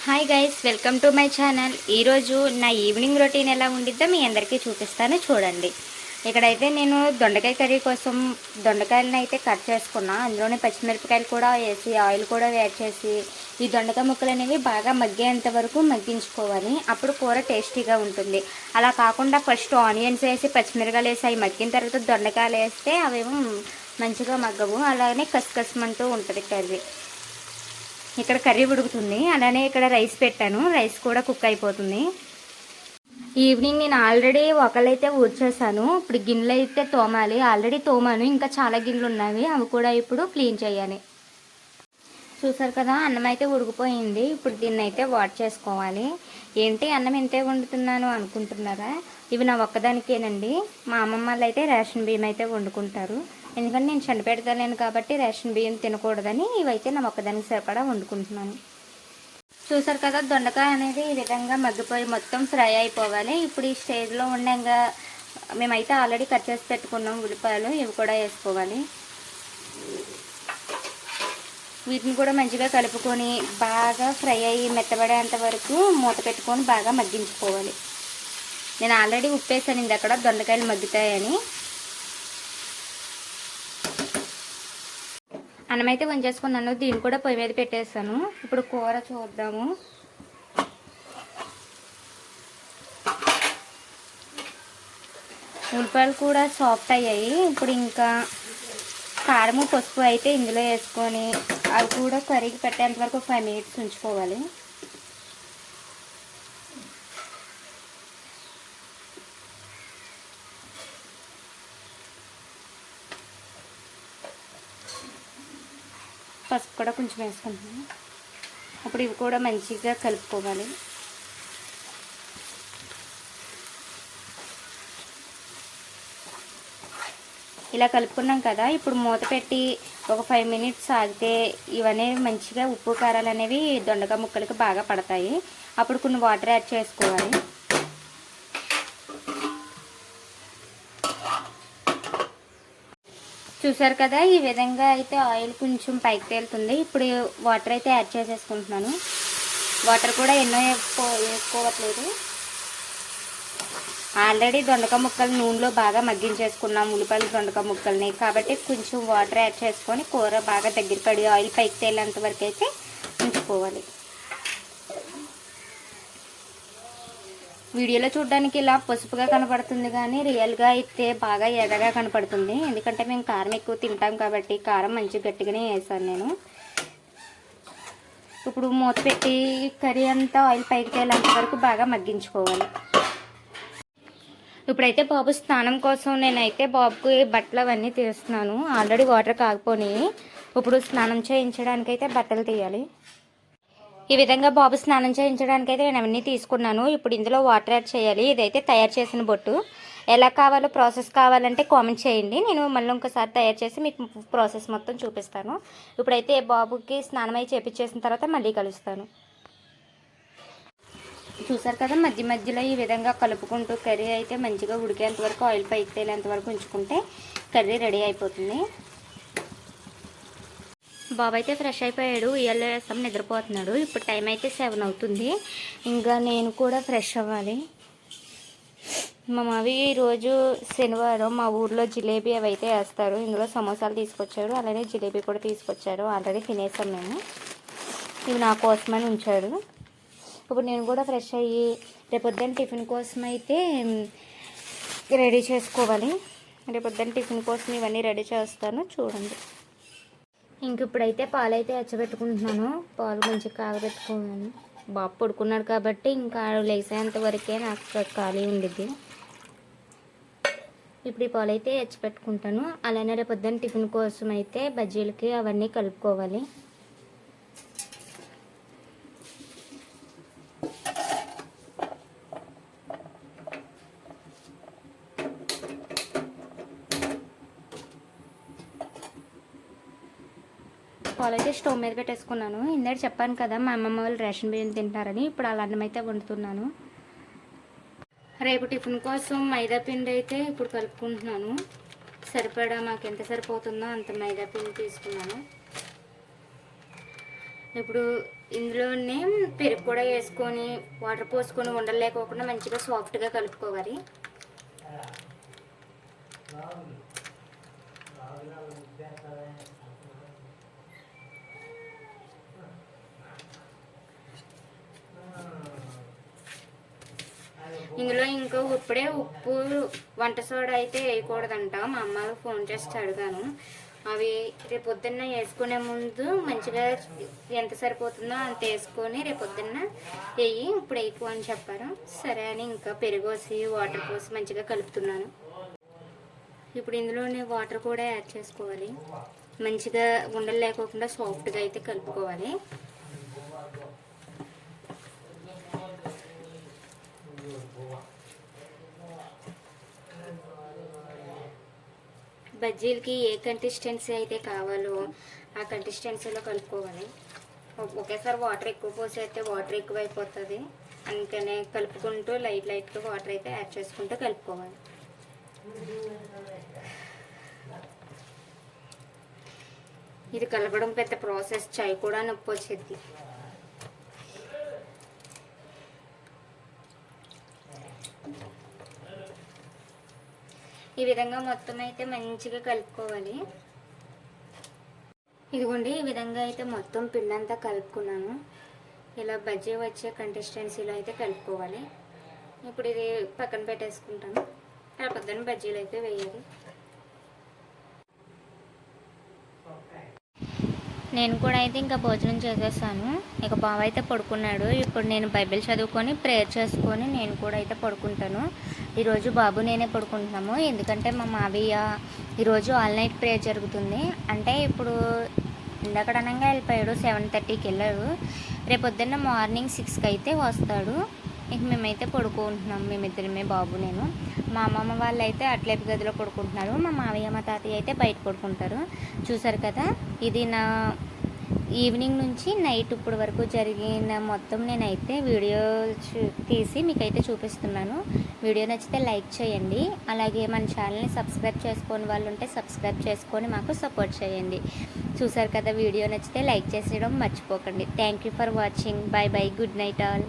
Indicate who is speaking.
Speaker 1: Hi guys, welcome to my channel. ఈరోజు నా evening routine ఎలా ఉండిద్దో మీ అందరికీ చూపిస్తాను, చూడండి. ఇక్కడైతే నేను దొండకాయ కర్రీ కోసం దొండకాయలను అయితే కట్ చేసుకున్నా. అందులోనే పచ్చిమిరపకాయలు కూడా వేసి ఆయిల్ కూడా యాడ్ చేసి ఈ దొండకాయ ముక్కలు అనేవి బాగా మగ్గేంత వరకు మగ్గించుకోవాలి. అప్పుడు కూర టేస్టీగా ఉంటుంది. అలా కాకుండా ఫస్ట్ ఆనియన్స్ వేసి పచ్చిమిరపకాయలు వేసి అవి మగ్గిన తర్వాత దొండకాయలు వేస్తే అవేమో మంచిగా మగ్గవు. అలానే కసకసమంటూ ఉంటుంది కర్రీ. ఇక్కడ కర్రీ ఉడుకుతుంది, అలానే ఇక్కడ రైస్ పెట్టాను. రైస్ కూడా కుక్ అయిపోతుంది. ఈవినింగ్ నేను ఆల్రెడీ ఒకళ్ళైతే ఊడ్చేసాను. ఇప్పుడు గిన్నెలు అయితే తోమాలి. ఆల్రెడీ తోమాను, ఇంకా చాలా గిన్నెలు ఉన్నాయి, అవి కూడా ఇప్పుడు క్లీన్ చేయాలి. చూసారు కదా, అన్నం అయితే ఉడికిపోయింది. ఇప్పుడు దీన్ని అయితే వాట్ చేసుకోవాలి. ఏంటి అన్నం ఇంతే వండుతున్నాను అనుకుంటున్నారా? ఇవి నా ఒక్కదానికేనండి. మా అమ్మమ్మ వాళ్ళు అయితే రేషన్ బియ్యం అయితే వండుకుంటారు. ఎందుకంటే నేను చండిపెడతాను కాబట్టి రేషన్ బియ్యం తినకూడదని ఇవైతే నా ఒక్కదానికి సరిపడా వండుకుంటున్నాను. చూసారు కదా, దొండకాయ అనేది ఈ విధంగా మగ్గిపోయి మొత్తం ఫ్రై అయిపోవాలి. ఇప్పుడు ఈ స్టేజ్లో ఉండగా మేమైతే ఆల్రెడీ కట్ చేసి పెట్టుకున్నాం ఉల్లిపాయలు, ఇవి కూడా వేసుకోవాలి. వీటిని కూడా మంచిగా కలుపుకొని బాగా ఫ్రై అయ్యి మెత్తబడేంత వరకు మూత పెట్టుకొని బాగా మగ్గించుకోవాలి. నేను ఆల్రెడీ ఉప్పేసాను ఇది అక్కడ దొండకాయలు మగ్గుతాయని. అన్నం అయితే వంచేసుకున్నాను, దీన్ని కూడా పొయ్యి మీద పెట్టేస్తాను. ఇప్పుడు కూర చూద్దాము. ఉల్లిపాయలు కూడా సాఫ్ట్ అయ్యాయి. ఇప్పుడు ఇంకా కారము పసుపు అయితే ఇందులో వేసుకొని అవి కూడా కర్రీకి పెట్టేంత వరకు 5 minutes ఉంచుకోవాలి. పసుపు కూడా కొంచెం వేసుకుంటాను. అప్పుడు ఇవి కూడా మంచిగా కలుపుకోవాలి. ఇలా కలుపుకున్నాం కదా, ఇప్పుడు మూత పెట్టి ఒక 5 minutes ఆగితే ఇవన్నీ మంచిగా ఉప్పు కారాలు అనేవి దొండకాయ ముక్కలకి బాగా పడతాయి. అప్పుడు కొన్ని వాటర్ యాడ్ చేసుకోవాలి. చూసారు కదా, ఈ విధంగా అయితే ఆయిల్ కొంచెం పైకి తేలుతుంది. ఇప్పుడు వాటర్ అయితే యాడ్ చేసేసుకుంటున్నాను. వాటర్ కూడా ఎన్నో వేసుకోవట్లేదు. ఆల్రెడీ దొండకాయ ముక్కలు నూనెలో బాగా మగ్గించేసుకున్నాం ఉల్లిపాయలు దొండకాయ ముక్కల్ని, కాబట్టి కొంచెం వాటర్ యాడ్ చేసుకొని కూర బాగా దగ్గర పడి ఆయిల్ పైకి తేలేంత వరకు అయితే ఉంచుకోవాలి. వీడియోలో చూడడానికి ఇలా పసుపుగా కనపడుతుంది, కానీ రియల్గా అయితే బాగా ఎర్రగా కనపడుతుంది. ఎందుకంటే మేము కారం ఎక్కువ తింటాం కాబట్టి కారం మంచి గట్టిగానే వేసాను నేను. ఇప్పుడు మూత పెట్టి కర్రీ అంతా ఆయిల్ పైకి తేలేంత వరకు బాగా మగ్గించుకోవాలి. ఇప్పుడైతే బాబు స్నానం కోసం నేనైతే బాబుకి బట్టలు అవన్నీ తీస్తున్నాను. ఆల్రెడీ వాటర్ కాకపోయి ఇప్పుడు స్నానం చేయించడానికి అయితే బట్టలు తీయాలి. ఈ విధంగా బాబు స్నానం చేయించడానికి అయితే నేను అవన్నీ తీసుకున్నాను. ఇప్పుడు ఇందులో వాటర్ యాడ్ చేయాలి. ఇదైతే తయారు చేసిన బొట్టు. ఎలా కావాలో ప్రాసెస్ కావాలంటే కామెంట్ చేయండి. నేను మళ్ళీ ఇంకోసారి తయారు చేసి మీకు ప్రాసెస్ మొత్తం చూపిస్తాను. ఇప్పుడైతే బాబుకి స్నానం అయి చేపించేసిన తర్వాత మళ్ళీ కలుస్తాను. చూసారు కదా, మధ్య మధ్యలో ఈ విధంగా కలుపుకుంటూ కర్రీ అయితే మంచిగా ఉడికేంత వరకు ఆయిల్ పైకి తేలేంత వరకు ఉంచుకుంటే కర్రీ రెడీ అయిపోతుంది. బాబు అయితే ఫ్రెష్ అయిపోయాడు, ఇయర్లో వేస్తాం నిద్రపోతున్నాడు. ఇప్పుడు టైం అయితే 7 అవుతుంది. ఇంకా నేను కూడా ఫ్రెష్ అవ్వాలి. మా మావి ఈరోజు శనివారం మా ఊర్లో జిలేబీ అవి అయితే వేస్తారు. ఇందులో సమోసాలు తీసుకొచ్చాడు, అలానే జిలేబీ కూడా తీసుకొచ్చాడు. ఆల్రెడీ తినేసాం మేము. ఇవి నా కోసమని ఉంచాడు. ఇప్పుడు నేను కూడా ఫ్రెష్ అయ్యి రేపొద్దున టిఫిన్ కోసం అయితే రెడీ చేసుకోవాలి. రేపొద్దున టిఫిన్ కోసం ఇవన్నీ రెడీ చేస్తాను, చూడండి. ఇంక ఇప్పుడైతే పాలు అయితే ఎచ్చబెట్టుకుంటున్నాను. పాలు మంచిగా కాగబెట్టుకోవాలి. బాబు పడుకున్నాడు కాబట్టి ఇంకా లేసేంత వరకే నాకు ఖాళీ ఉండిద్ది. ఇప్పుడు ఈ పాలు అయితే ఎచ్చబెట్టుకుంటాను. అలానే రేపొద్దున టిఫిన్ కోసం అయితే బజ్జీలకి అవన్నీ కలుపుకోవాలి. పాలు అయితే స్టవ్ మీద పెట్టేసుకున్నాను. ఇందాక చెప్పాను కదా మా అమ్మమ్మ వాళ్ళు రేషన్ బియ్యం తింటారని. ఇప్పుడు అలా అన్నం అయితే వండుతున్నాను. రేపు టిఫిన్ కోసం మైదా పిండి అయితే ఇప్పుడు కలుపుకుంటున్నాను. సరిపడా మాకు ఎంత సరిపోతుందో అంత మైదా పిండి తీసుకున్నాను. ఇప్పుడు ఇందులోనే పెరుగు కూడా వేసుకొని వాటర్ పోసుకొని ఉండలేకోకుండా మంచిగా సాఫ్ట్గా కలుపుకోవాలి. ఇందులో ఇంకా ఇప్పుడే ఉప్పు వంట సోడా అయితే వేయకూడదంట. మా అమ్మ ఫోన్ చేసి అడిగాను. అవి రేపొద్దున్న వేసుకునే ముందు మంచిగా ఎంత సరిపోతుందో అంత వేసుకొని రేపొద్దున్న వేయి, ఇప్పుడు వేయకు అని చెప్పారు. సరే అని ఇంకా పెరుగోసి వాటర్ పోసి మంచిగా కలుపుతున్నాను. ఇప్పుడు ఇందులోనే వాటర్ కూడా యాడ్ చేసుకోవాలి. మంచిగా ఉండలు లేకోకుండా సాఫ్ట్గా అయితే కలుపుకోవాలి. బజ్జీలకి ఏ కన్సిస్టెన్సీ అయితే కావాలో ఆ కన్సిస్టెన్సీలో కలుపుకోవాలి. ఒకేసారి వాటర్ ఎక్కువ పోసేస్తే వాటర్ ఎక్కువైపోతుంది. అందుకనే కలుపుకుంటూ లైట్గా వాటర్ అయితే యాడ్ చేసుకుంటూ కలుపుకోవాలి. ఇది కలపడం పెద్ద ప్రాసెస్, చాయ్ కూడా నొప్పి వచ్చేది. ఈ విధంగా మొత్తం అయితే మంచిగా కలుపుకోవాలి. ఇదిగోండి, ఈ విధంగా అయితే మొత్తం పిండి అంతా కలుపుకున్నాను. ఇలా బజ్జీ వచ్చే కన్సిస్టెన్సీలో అయితే కలుపుకోవాలి. ఇప్పుడు ఇది పక్కన పెట్టేసుకుంటాను. రేపొద్దున బజ్జీలు అయితే వేయాలి. నేను కూడా అయితే ఇంకా భోజనం చేసేసాను. ఇక బావ అయితే పడుకున్నాడు. ఇప్పుడు నేను బైబిల్ చదువుకొని ప్రేయర్ చేసుకొని నేను కూడా అయితే పడుకుంటాను. ఈరోజు బాబు నేనే పడుకుంటున్నాము. ఎందుకంటే మా మావయ్య ఈరోజు ఆల్ నైట్ ప్రేయర్ జరుగుతుంది. అంటే ఇప్పుడు ఇందాకడనంగా వెళ్ళిపోయాడు, 7:30కి వెళ్ళాడు. రేపొద్దున్న మార్నింగ్ 6కి అయితే వస్తాడు. ఇక మేమైతే పడుకుంటున్నాం, మేమిద్దరమే, బాబు నేను. మా అమ్మమ్మ వాళ్ళు అయితే అట్లేపు గదిలో పడుకుంటున్నారు. మా మావయ్య మా తాతయ్య అయితే బయట పడుకుంటారు. చూసారు కదా, ఇది నా ఈవినింగ్ నుంచి నైట్ ఇప్పుడు వరకు జరిగిన మొత్తం నేనైతే వీడియో తీసి మీకైతే చూపిస్తున్నాను. వీడియో నచ్చితే లైక్ చేయండి. అలాగే మన ఛానల్ని సబ్స్క్రైబ్ చేసుకొని వాళ్ళు ఉంటే సబ్స్క్రైబ్ చేసుకొని మాకు సపోర్ట్ చేయండి. చూసారు కదా, వీడియో నచ్చితే లైక్ చేసేయడం మర్చిపోకండి. Thank you for watching. Bye bye, good night all.